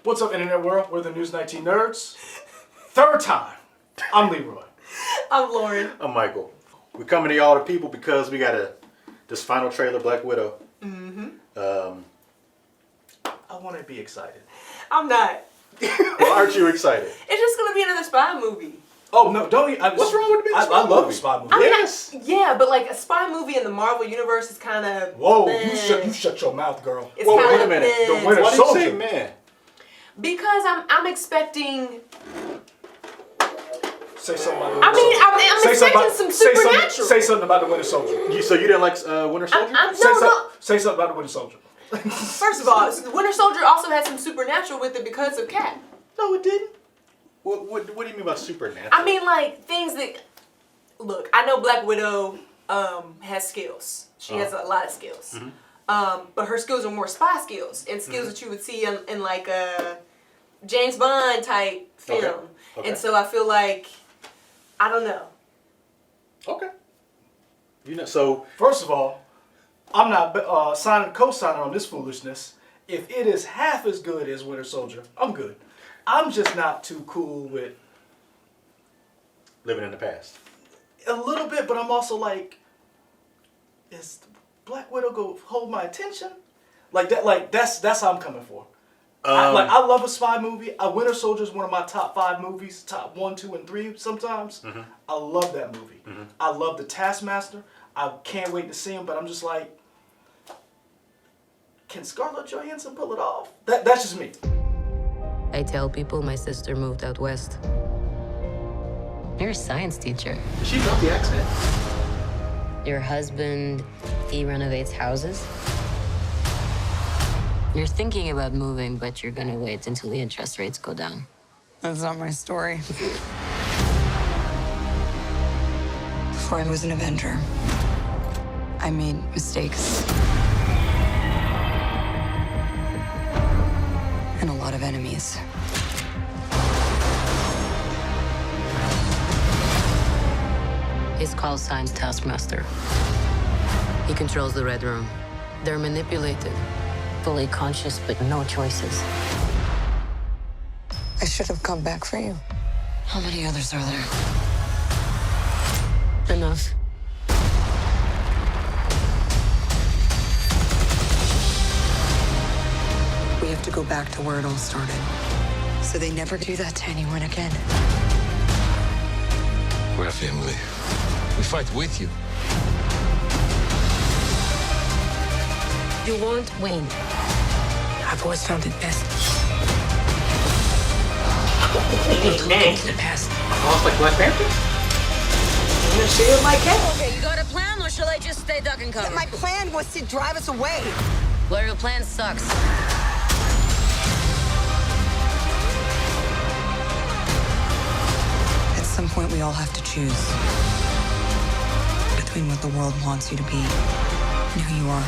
What's up, Internet World? We're the News 19 Nerds. Third time. I'm Leroy. I'm Lauren. I'm Michael. We're coming to y'all the people because we got this final trailer, Black Widow. Mm-hmm. I want to be excited. I'm not. Why aren't you excited? It's just gonna be another spy movie. Oh, no, don't you? What's wrong with being a spy I love movie? a spy movie. I mean, Yes. yeah, but like a spy movie in the Marvel universe is kind of. Whoa, you shut your mouth, girl. It's Whoa, kind wait a of minute. The Winter Why do you Soldier. say man? Because I'm expecting. Say something about the I Winter mean, Soldier. I'm Say something expecting about- some say supernatural. Say something about the Winter Soldier. So you didn't like Winter Soldier? Say something about the Winter Soldier. First of all, Winter Soldier also had some supernatural with it because of Cap. No, it didn't. What do you mean by supernatural? I mean, like things that. Look, I know Black Widow has skills. She has a lot of skills. Mm-hmm. But her skills are more spy skills and skills that you would see in like a James Bond type film. Okay. And so I feel like, I don't know. Okay. So First of all, I'm not co-signing on this foolishness. If it is half as good as Winter Soldier, I'm good. I'm just not too cool with living in the past. a little bit, but I'm also like, is Black Widow go hold my attention? Like that. Like that's how I'm coming for. I love a spy movie. Winter Soldier is one of my top 5 movies, top 1, 2, and 3 sometimes. Mm-hmm. I love that movie. Mm-hmm. I love the Taskmaster. I can't wait to see him, but I'm just like, can Scarlett Johansson pull it off? That's just me. I tell people my sister moved out west. You're a science teacher. Does she drop the accent? Your husband, he renovates houses. You're thinking about moving, but you're gonna wait until the interest rates go down. That's not my story. Before I was an Avenger, I made mistakes. And a lot of enemies. His call sign's Taskmaster. He controls the Red Room. They're manipulated, fully conscious, but no choices. I should have come back for you. How many others are there? Enough. We have to go back to where it all started. So they never do that to anyone again. We're a family. We fight with you. You won't win. I've always found it best. Amen. The past. Almost like Black Panther? I'm gonna share my Cap. Okay, you got a plan, or shall I just stay duck and cover? My plan was to drive us away. Well, your plan sucks. At some point, we all have to choose between what the world wants you to be and who you are.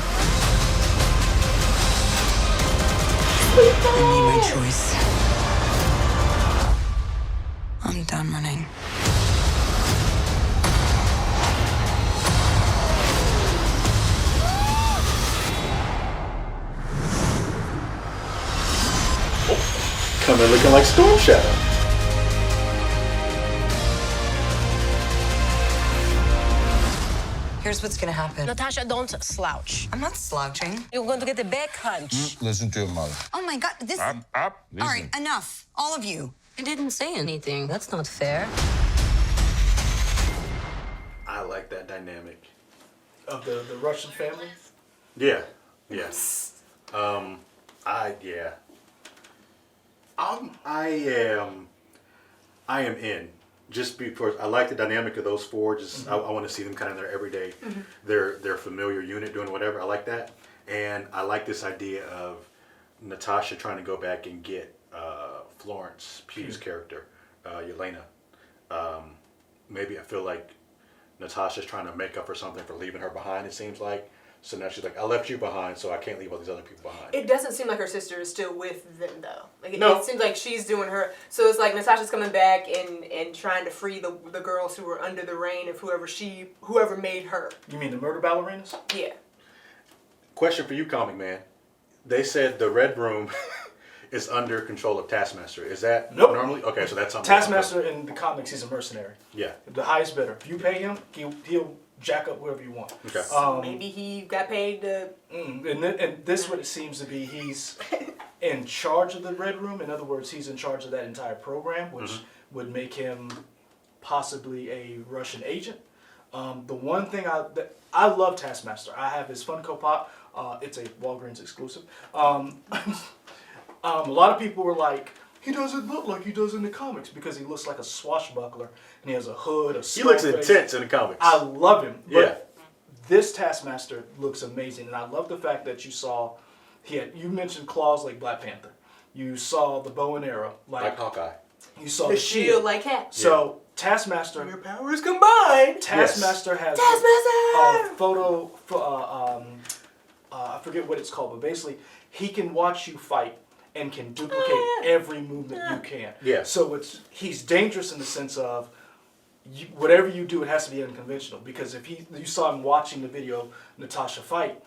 I made my choice. I'm done running. Coming looking like Storm Shadow. Here's what's gonna happen. Natasha, don't slouch. I'm not slouching. You're going to get a back hunch. Listen to your mother. Oh my God, this. Up. All Listen. right, enough. All of you. I didn't say anything. That's not fair. I like that dynamic. Of the Russian family. Yeah. Yes. I am in. Just because I like the dynamic of those four. Just I want to see them kind of in their everyday, their familiar unit doing whatever. I like that, and I like this idea of Natasha trying to go back and get Florence Pugh's character, Yelena. Maybe I feel like Natasha's trying to make up for something for leaving her behind. It seems like. So now she's like, I left you behind, so I can't leave all these other people behind. It doesn't seem like her sister is still with them, though. Like No. It seems like she's doing her. So it's like Natasha's coming back and trying to free the girls who were under the reign of whoever made her. You mean the murder ballerinas? Yeah. Question for you, comic man. They said the Red Room is under control of Taskmaster. Is that Nope. normally? Okay, so that's something. Taskmaster in the comics, he's a mercenary. Yeah. The highest bidder. If you pay him, he'll jack up wherever you want. Okay. Maybe he got paid to. And this what it seems to be. He's in charge of the Red Room. In other words, he's in charge of that entire program, which would make him possibly a Russian agent. The one thing I love Taskmaster. I have his Funko Pop. It's a Walgreens exclusive. A lot of people were like, he doesn't look like he does in the comics because he looks like a swashbuckler and he has a hood, a He looks skull face. intense in the comics. I love him. But Yeah. this Taskmaster looks amazing, and I love the fact that you saw, you mentioned claws like Black Panther. You saw the bow and arrow like Hawkeye. You saw The shield like Cap. So Taskmaster. Your powers combined. Taskmaster has Taskmaster! a photo. I forget what it's called, but basically he can watch you fight and can duplicate every movement you can. Yeah. So he's dangerous in the sense of whatever you do, it has to be unconventional. Because if you saw him watching the video Natasha fight,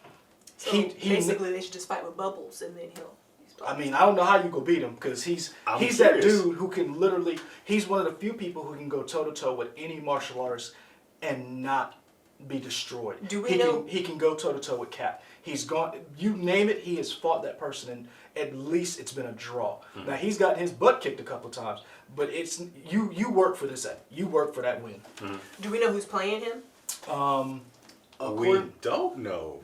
So basically they should just fight with bubbles and then he'll. I mean, I don't know how you go beat him because he's serious. that dude who can literally. He's one of the few people who can go toe to toe with any martial artist and not be destroyed. Do we know? He can go toe to toe with Cap. He's gone. You name it, he has fought that person, and at least it's been a draw. Now he's gotten his butt kicked a couple times, but it's you work for this. You work for that win. Do we know who's playing him? We don't know.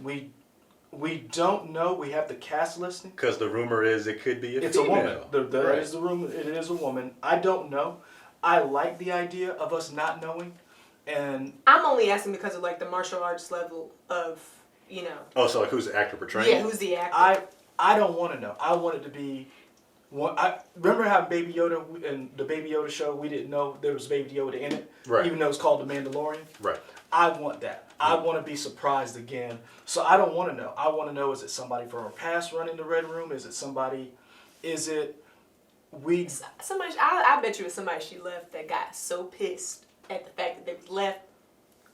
We don't know. We have the cast listing. Because the rumor is it could be It's female. a woman. There Right. is the rumor. It is a woman. I don't know. I like the idea of us not knowing, and I'm only asking because of like the martial arts level of Oh, so like who's the actor portraying? Yeah, who's the actor? I don't want to know. I want it to be. I remember how Baby Yoda in the Baby Yoda show. We didn't know there was Baby Yoda in it, Right. even though it's called The Mandalorian. Right. I want that. I want to be surprised again. So I don't want to know. I want to know: is it somebody from her past running the Red Room? Is it somebody? Is it we? Somebody. I bet you it's somebody she left that got so pissed at the fact that they was left.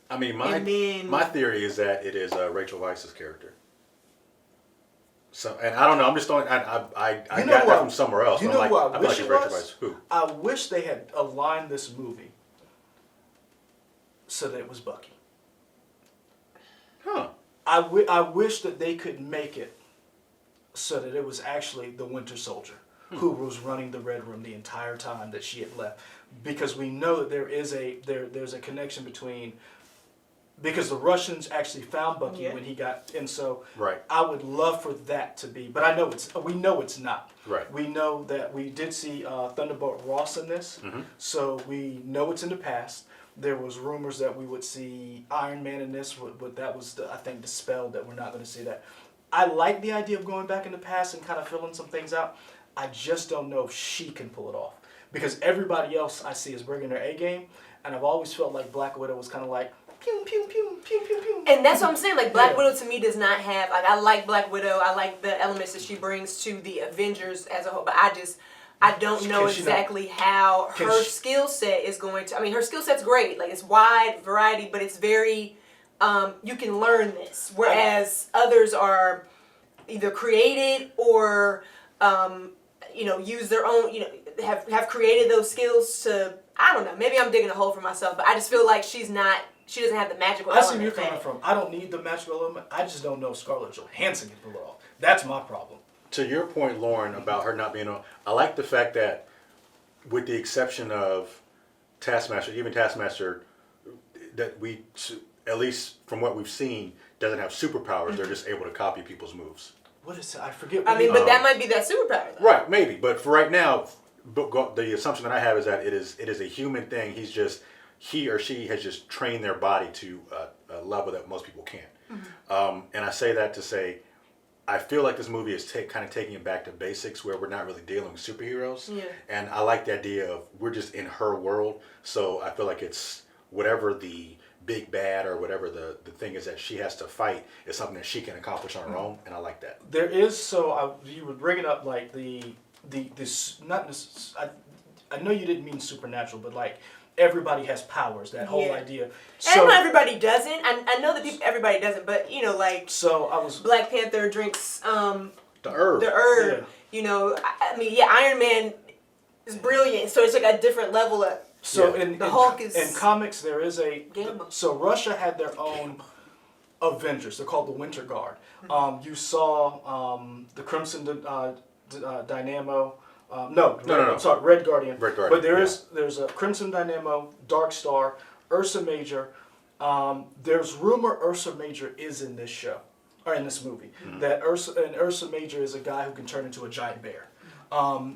I mean, And my theory is that it is Rachel Weisz's character. So, and I don't know. I'm just throwing. I You know got who that from somewhere else. You I'm know like, who I feel wish like it it's Rachel was? Weisz. Who? I wish they had aligned this movie so that it was Bucky. Huh. I wish that they could make it so that it was actually the Winter Soldier who was running the Red Room the entire time that she had left, because we know that there's a connection between, because the Russians actually found Bucky when he got, and so Right. I would love for that to be, but we know it's not. Right. We know that we did see Thunderbolt Ross in this, so we know it's in the past. There was rumors that we would see Iron Man in this, but that was, I think, dispelled that we're not going to see that. I like the idea of going back in the past and kind of filling some things out. I just don't know if she can pull it off, because everybody else I see is bringing their A game, and I've always felt like Black Widow was kind of like pew pew pew pew pew pew. And that's what I'm saying. Like Black Widow to me does not have like, I like Black Widow. I like the elements that she brings to the Avengers as a whole, but I don't know exactly how her skill set is going to. I mean, her skill set's great. Like it's wide variety, but it's very. You can learn this, whereas others are either created or use their own. Have created those skills to. I don't know. Maybe I'm digging a hole for myself, but I just feel like she doesn't have the magical I element. see where you're coming from. I don't need the magical element. I just don't know if Scarlett Johansson can pull it off. That's my problem. To your point, Lauren, about her not being on, I like the fact that, with the exception of Taskmaster, even Taskmaster, that we, at least from what we've seen, doesn't have superpowers. They're just able to copy people's moves. What is it? I forget. I mean, but that might be that superpower, though. Right, maybe. But for right now, the assumption that I have is that it is a human thing. He or she has just trained their body to a level that most people can't. And I say that to say, I feel like this movie is kind of taking it back to basics, where we're not really dealing with superheroes. Yeah. And I like the idea of we're just in her world. So I feel like it's whatever the big bad or whatever the thing is that she has to fight is something that she can accomplish on her own, and I like that. There is, you were bringing up like this not this. I know you didn't mean supernatural, but like everybody has powers. That whole idea. And not everybody doesn't. I know that everybody doesn't, but like. So I was. Black Panther drinks The herb. The herb. You know, I mean, yeah, Iron Man is brilliant, so it's like a different level of. So Hulk is in comics there is Gamma. so Russia had their own Avengers. They're called the Winter Guard. You saw the Crimson Dynamo. No, I'm sorry, Red Guardian. Red Guardian. But there's a Crimson Dynamo, Dark Star, Ursa Major. There's rumor Ursa Major is in this show or in this movie. That Ursa Major is a guy who can turn into a giant bear.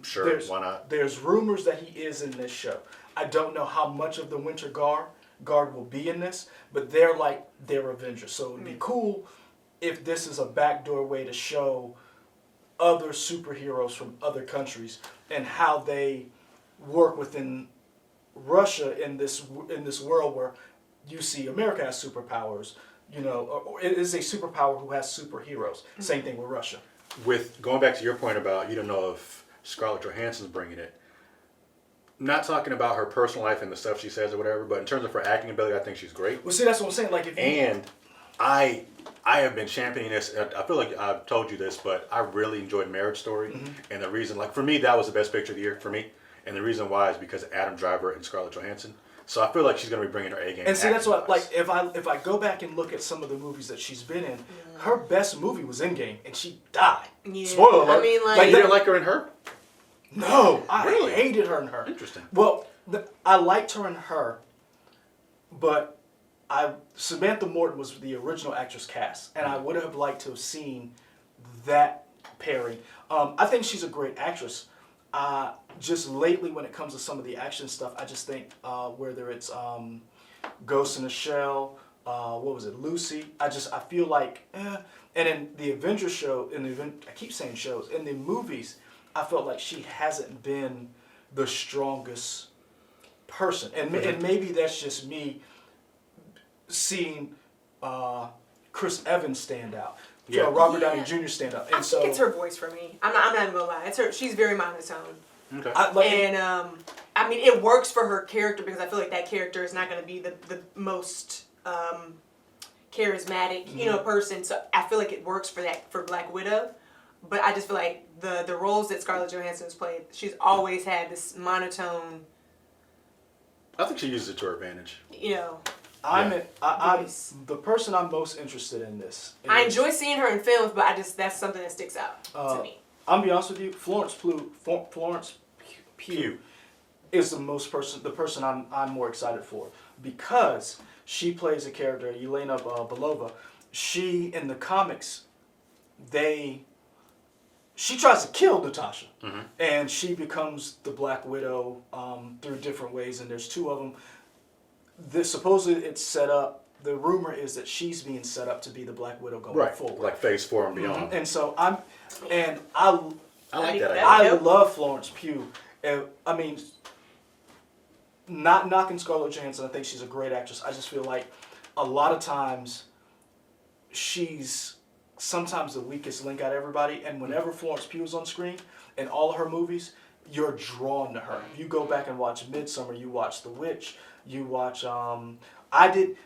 Sure, why not? There's rumors that he is in this show. I don't know how much of the Winter Guard will be in this, but they're like their Avengers. So it would be cool if this is a backdoor way to show other superheroes from other countries and how they work within Russia in this world where you see America has superpowers. You know, or it is a superpower who has superheroes. Same thing with Russia. With going back to your point about you don't know if Scarlett Johansson's bringing it. Not talking about her personal life and the stuff she says or whatever, but in terms of her acting ability, I think she's great. Well, see, that's what I'm saying. Like, I have been championing this. I feel like I've told you this, but I really enjoyed Marriage Story, and the reason, like for me, that was the best picture of the year for me, and the reason why is because of Adam Driver and Scarlett Johansson. So I feel like she's going to be bringing her A game. And see, that's what like if I go back and look at some of the movies that she's been in, her best movie was Endgame, and she died. Yeah. Spoiler alert. I mean, like you didn't like her in Her? No, Really? I hated her in Her. Interesting. Well, I liked her in Her, but Samantha Morton was the original actress cast, and I would have liked to have seen that pairing. I think she's a great actress. Just lately, when it comes to some of the action stuff, I just think whether it's Ghost in the Shell, what was it, Lucy? I feel like, and in the Avengers show, I keep saying shows, in the movies, I felt like she hasn't been the strongest person, and maybe that's just me seeing Chris Evans stand out. Yeah. Robert Downey Jr. stand up. And I think it's her voice for me. I'm not even gonna lie. It's her. She's very monotone. Okay. I mean, it works for her character because I feel like that character is not gonna be the most charismatic, you know, person. So I feel like it works for Black Widow. But I just feel like the roles that Scarlett Johansson has played, she's always had this monotone. I think she uses it to her advantage. You know. I'm the person I'm most interested in this. I enjoy seeing her in films, but that's something that sticks out to me. I'm gonna be honest with you, Florence Pugh is the person I'm more excited for because she plays a character, Yelena Belova. She in the comics, she tries to kill Natasha, and she becomes the Black Widow through different ways, and there's two of them. Supposedly it's set up. The rumor is that she's being set up to be the Black Widow going forward, like Phase 4 and beyond. And so I like that idea. I love Florence Pugh. I mean, not knocking Scarlett Johansson. I think she's a great actress. I just feel like a lot of times she's sometimes the weakest link out of everybody. And whenever Florence Pugh is on screen in all of her movies, you're drawn to her. If you go back and watch Midsommar, you watch The Witch, you watch She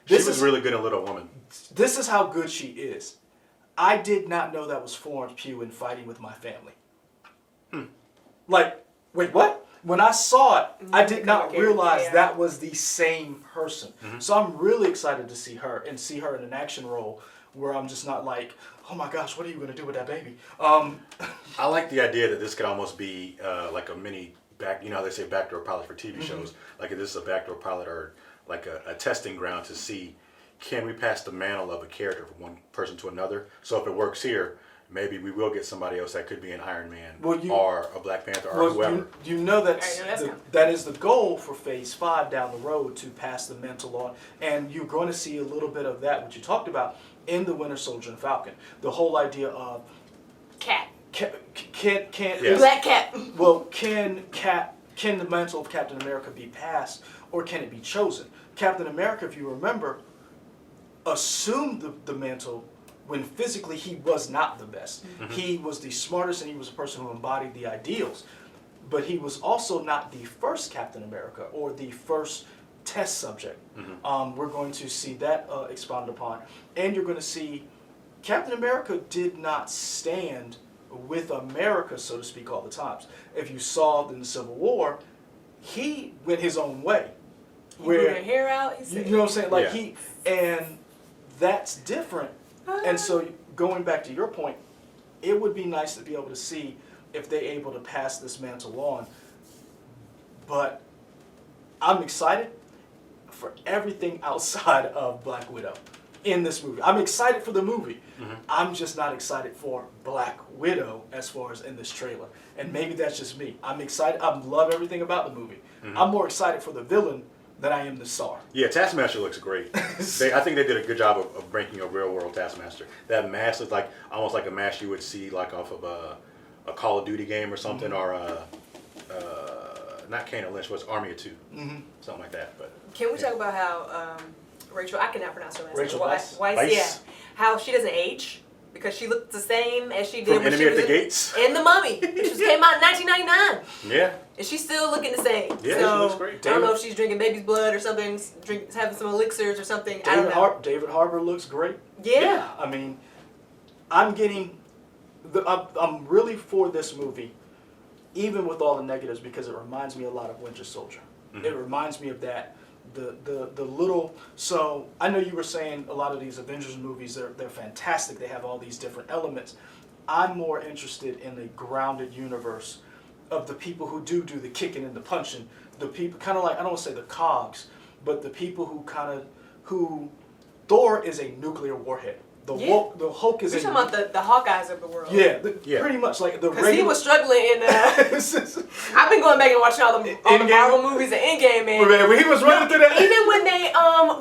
was really good in Little Woman. This is how good she is. I did not know that was Florence Pugh in Fighting with My Family. Like, wait, what? When I saw it, I did not realize that was the same person. So I'm really excited to see her and see her in an action role where I'm just not like, oh my gosh, what are you going to do with that baby? I like the idea that this could almost be like a mini you know how they say backdoor pilot for TV shows? Like if this is a backdoor pilot or like a testing ground to see, can we pass the mantle of a character from one person to another? So if it works here, maybe we will get somebody else that could be an Iron Man or a Black Panther or whoever. You know that is the goal for Phase 5 down the road, to pass the mantle on. And you're going to see a little bit of that, what you talked about, in the Winter Soldier and Falcon. The whole idea of Cap. Black Cap. Well, can the mantle of Captain America be passed, or can it be chosen? Captain America, if you remember, assumed the mantle when physically he was not the best. He was the smartest, and he was a person who embodied the ideals. But he was also not the first Captain America or the first test subject. We're going to see that expounded upon. And you're going to see Captain America did not stand with America, so to speak, all the times. If you saw in the Civil War, he went his own way. He grew their hair out. You know what I'm saying? Like Yeah. and that's different. And so going back to your point, it would be nice to be able to see if they're able to pass this mantle on. But I'm excited for everything outside of Black Widow in this movie. I'm excited for the movie. Mm-hmm. I'm just not excited for Black Widow as far as in this trailer. And maybe that's just me. I'm excited. I love everything about the movie. Mm-hmm. I'm more excited for the villain than I am the star. Yeah, Taskmaster looks great. I think they did a good job of breaking a real world Taskmaster. That mask looks like almost like a mask you would see like off of a Call of Duty game or something, mm-hmm. or not Kane Lynch, was Army of Two, mm-hmm. something like that. But can we talk about how Rachel? I cannot pronounce her last name. Rachel Weisz. Weisz, yeah. How she doesn't age because she looked the same as she did from when Enemy she was at the Gates and The Mummy. It just came out in 1999. Yeah. And she's still looking the same. Yeah, so, she looks great. I don't know if she's drinking baby's blood or something, having some elixirs or something. I don't know. David Harbour looks great. Yeah. I mean, I'm really for this movie, even with all the negatives, because it reminds me a lot of Winter Soldier. Mm-hmm. It reminds me of that. The little, so I know you were saying a lot of these Avengers movies, they're fantastic. They have all these different elements. I'm more interested in a grounded universe of the people who do the kicking and the punching. The people, kind of like, I don't want to say the cogs, but the people who Thor is a nuclear warhead. The Hulk is. You're talking about the Hawkeyes of the world. Yeah, pretty much like the. Because he was struggling in. I've been going back and watching all the Marvel movies and Endgame, man. When he was running through that. Even when they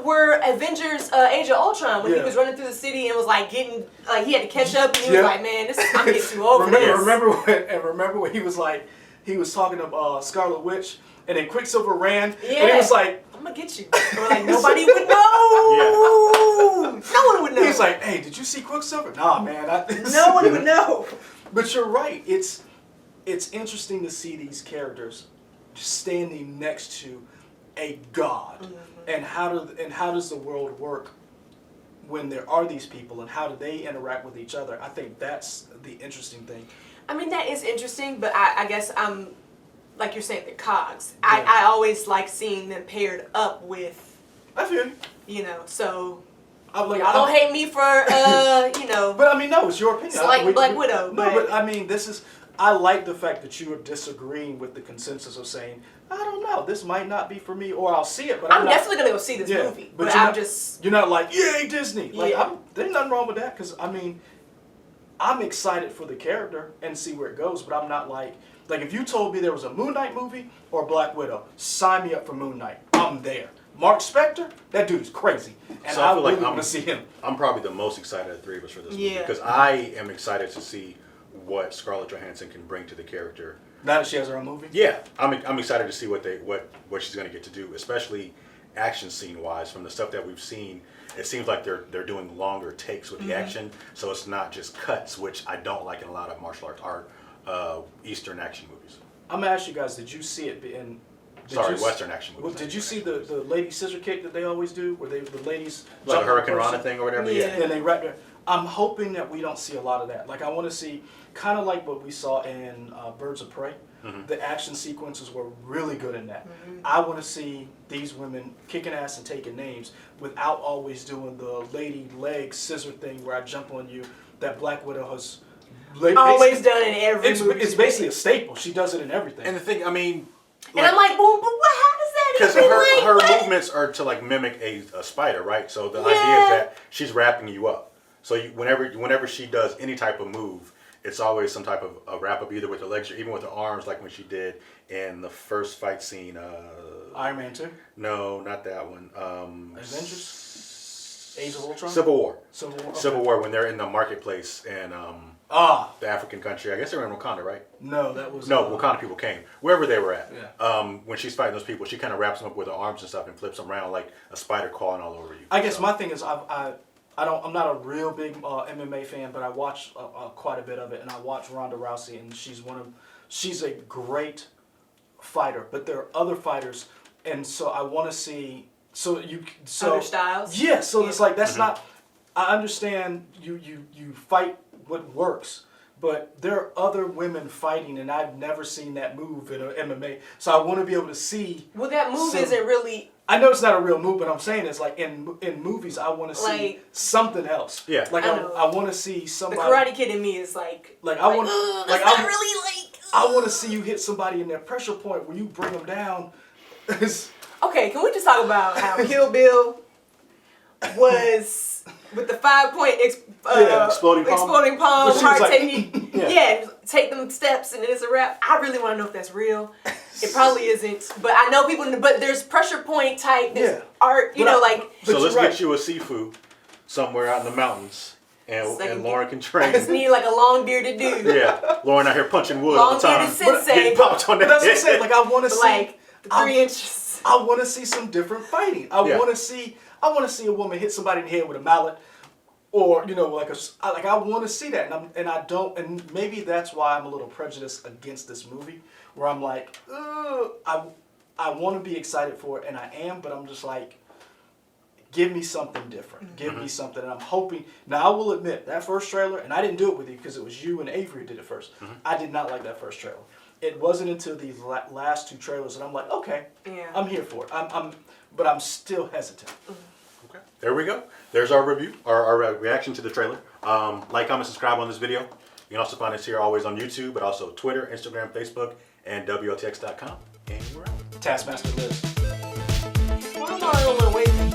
were Avengers: Age of Ultron, when he was running through the city and was like getting he had to catch up, and he was like, "Man, I'm getting too old for this." Remember when he was like, he was talking to Scarlet Witch, and then Quicksilver ran, yeah. and he was like, "I'm gonna get you." Or like nobody would know. Yeah. No one would know. He's like, "Hey, did you see Quicksilver?" Nah, man. No one would know. But you're right. It's interesting to see these characters just standing next to a god, mm-hmm. and how does the world work when there are these people, and how do they interact with each other? I think that's the interesting thing. I mean, that is interesting, but I guess I'm, like you're saying, the cogs. Yeah. I always like seeing them paired up with. I feel you. You know, so. Y'all don't hate me for, you know. But I mean, no, it's your opinion. It's like Black Widow. No, but I mean, I like the fact that you are disagreeing with the consensus of saying, I don't know, this might not be for me, or I'll see it, but I'm definitely going to go see this movie. But you're not like, yay, Disney. Like, there's nothing wrong with that, because, I mean, I'm excited for the character and see where it goes, but I'm not like if you told me there was a Moon Knight movie or Black Widow, sign me up for Moon Knight. I'm there. Mark Spector, that dude is crazy, and so I feel really like want to see him. I'm probably the most excited of the three of us for this movie because I am excited to see what Scarlett Johansson can bring to the character. Now that she has her own movie. Yeah, I'm excited to see what she's going to get to do, especially action scene wise. From the stuff that we've seen, it seems like they're doing longer takes with the action, so it's not just cuts, which I don't like in a lot of martial arts art, Eastern action movies. I'm gonna ask you guys: did you see it in? Western action movies. Did you see the lady scissor kick that they always do, where the ladies like a Hurricane Rana thing or whatever? Yeah. And they right there. I'm hoping that we don't see a lot of that. Like I want to see kind of like what we saw in Birds of Prey. Mm-hmm. The action sequences were really good in that. Mm-hmm. I want to see these women kicking ass and taking names without always doing the lady leg scissor thing where I jump on you. That Black Widow has always done in every movie. It's basically a staple. She does it in everything. And the thing, I mean. And I'm like, well, but how does that even Because her movements are to like mimic a spider, right? So the idea is that she's wrapping you up. So whenever she does any type of move, it's always some type of a wrap up, either with the legs or even with the arms, like when she did in the first fight scene. Iron Man 2? No, not that one. Avengers? Age of Ultron? Civil War. Okay. Civil War, when they're in the marketplace and the African country. I guess they were in Wakanda, right? No, that was... No, Wakanda people came. Wherever they were at. Yeah. When she's fighting those people, she kind of wraps them up with her arms and stuff and flips them around like a spider crawling all over you. I guess my thing is I'm not a real big MMA fan, but I watch quite a bit of it, and I watch Ronda Rousey, and she's a great fighter, but there are other fighters, and so I want to see other styles. Yeah, so it's like that's not. I understand you fight what works, but there are other women fighting, and I've never seen that move in MMA. So I want to be able to see. Well, that move isn't really. I know it's not a real move, but I'm saying it's like in movies, I want to see like, something else. Yeah. Like I want to see somebody. The Karate Kid in me is like I want. Like I'm really like. I want to see you hit somebody in their pressure point where you bring them down. Okay, can we just talk about how Kill Bill was with the 5-point exploding palm, heart like, technique? Yeah, take them steps and then it's a wrap. I really want to know if that's real. It probably isn't, but I know people. But there's pressure point type, there's art, you know, like. So let's get you a Sifu somewhere out in the mountains. And Lauren can train. I just need like a long bearded dude. Yeah, Lauren out here punching wood all the time. Sensei. Getting popped on that. That's what I'm saying. Like I want to see like 3 inches. I want to see some different fighting. I want to see a woman hit somebody in the head with a mallet, or you know, like I want to see that, and I don't, and maybe that's why I'm a little prejudiced against this movie, where I'm like, I want to be excited for it, and I am, but I'm just like. Give me something different. Give me something. And I'm hoping. Now, I will admit, that first trailer, and I didn't do it with you because it was you and Avery who did it first. I did not like that first trailer. It wasn't until these last 2 trailers that I'm like, okay, I'm here for it. But I'm still hesitant. Okay. There we go. There's our review, our reaction to the trailer. Like, comment, subscribe on this video. You can also find us here always on YouTube, but also Twitter, Instagram, Facebook, and WOTX.com. And we're out. Taskmaster lives. Why am I on my way?